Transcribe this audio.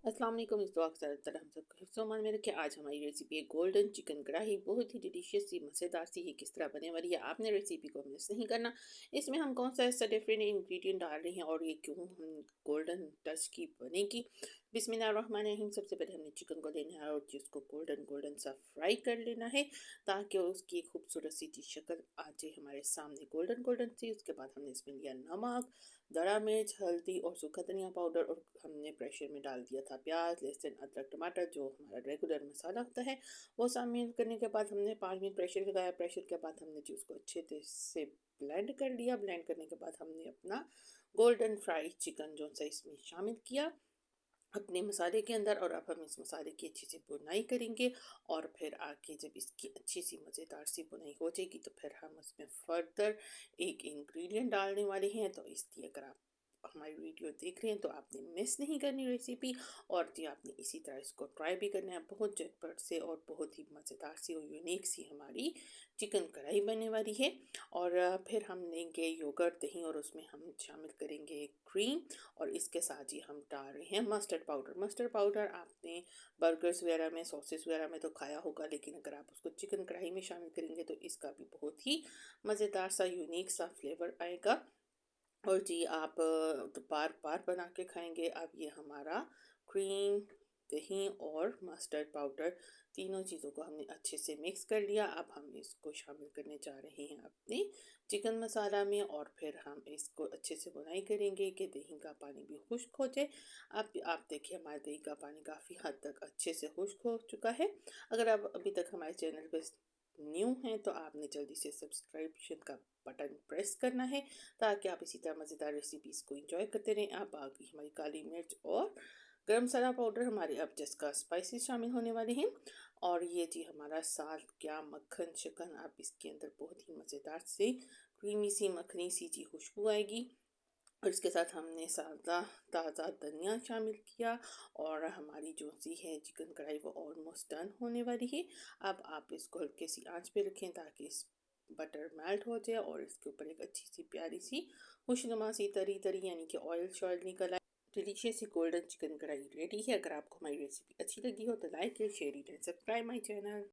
अस्सलाम वालेकुम। इस दुआ के साथ हम सब हिफ्ज़-ओ-अमान में रखें। आज हमारी रेसिपी है गोल्डन चिकन कढ़ाई, बहुत ही डिलीशियस सी मज़ेदार सी। ये किस तरह बने वाली है, आपने रेसिपी को मिस नहीं करना। इसमें हम कौन सा ऐसा डिफरेंट इंग्रेडिएंट डाल रहे हैं और ये क्यों हम गोल्डन टच की बनेगी। बिस्मिल्लाहिर्रहमानिर्रहीम। सबसे पहले हमने चिकन को लेना है और जिसको गोल्डन गोल्डन सा फ्राई कर लेना है ताकि उसकी खूबसूरत सी शक्ल आ जाए हमारे सामने गोल्डन गोल्डन सी। उसके बाद हमने इसमें लिया नमक, दड़ा मिर्च, हल्दी और सूखा धनिया पाउडर, और हमने प्रेशर में डाल दिया था प्याज, लहसुन, अदरक, टमाटर जो हमारा रेगुलर मसाला होता है वो शामिल करने के बाद हमने 5 मिनट प्रेशर लगाया। प्रेशर के बाद हमने जी उसको अच्छे से ब्लेंड कर लिया। ब्लेंड करने के बाद हमने अपना गोल्डन फ्राई चिकन जो सा इसमें शामिल किया अपने मसाले के अंदर, और अब हम इस मसाले की अच्छी सी बुनाई करेंगे। और फिर आके जब इसकी अच्छी सी मज़ेदार सी बुनाई हो जाएगी तो फिर हम उसमें फर्दर एक इंग्रेडिएंट डालने वाले हैं। तो इसलिए अगर आप हमारी वीडियो देख रहे हैं तो आपने मिस नहीं करनी रेसिपी, और जी आपने इसी तरह इसको ट्राई भी करना है। बहुत झटपट से और बहुत ही मज़ेदार सी और यूनिक सी हमारी चिकन कढ़ाई बनने वाली है। और फिर हम लेंगे योगर्ट, दही, और उसमें हम शामिल करेंगे क्रीम, और इसके साथ ही हम डाल रहे हैं मस्टर्ड पाउडर। मस्टर्ड पाउडर आपने बर्गर्स वगैरह में, सॉसेस वगैरह में तो खाया होगा, लेकिन अगर आप उसको चिकन कढ़ाई में शामिल करेंगे तो इसका भी बहुत ही मज़ेदार सा यूनिक सा फ्लेवर आएगा। और जी आप तो बार बार बना के खाएंगे। अब ये हमारा क्रीम, दही और मस्टर्ड पाउडर, तीनों चीज़ों को हमने अच्छे से मिक्स कर लिया। अब हम इसको शामिल करने जा रहे हैं अपने चिकन मसाला में, और फिर हम इसको अच्छे से बुनाई करेंगे कि दही का पानी भी खुश्क हो जाए। अब आप देखिए हमारे दही का पानी काफ़ी हद तक अच्छे से खुश्क हो चुका है। अगर आप अभी तक हमारे चैनल पर न्यू हैं तो आपने जल्दी से सब्सक्रिप्शन का बटन प्रेस करना है ताकि आप इसी तरह मज़ेदार रेसिपीज़ को एंजॉय करते रहें। अब आ गई हमारी काली मिर्च और गरम मसाला पाउडर हमारे अब जिसका स्पाइसेस शामिल होने वाले हैं। और ये जी हमारा साल क्या मक्खन चिकन, आप इसके अंदर बहुत ही मज़ेदार से क्रीमी सी मखनी सी जी खुशबू आएगी। और इसके साथ हमने सादा ताज़ा धनिया शामिल किया, और हमारी जो सी है चिकन कढ़ाई वो ऑलमोस्ट डन होने वाली है। अब आप इसको हल्के सी आंच पे रखें ताकि इस बटर मेल्ट हो जाए और इसके ऊपर एक अच्छी सी प्यारी सी खुशनुमा सी तरी तरी यानी कि ऑयल शॉयल निकल आए। डिलीशियस सी गोल्डन चिकन कढ़ाई रेडी है। अगर आपको हमारी रेसिपी अच्छी लगी हो तो like share and subscribe my channel.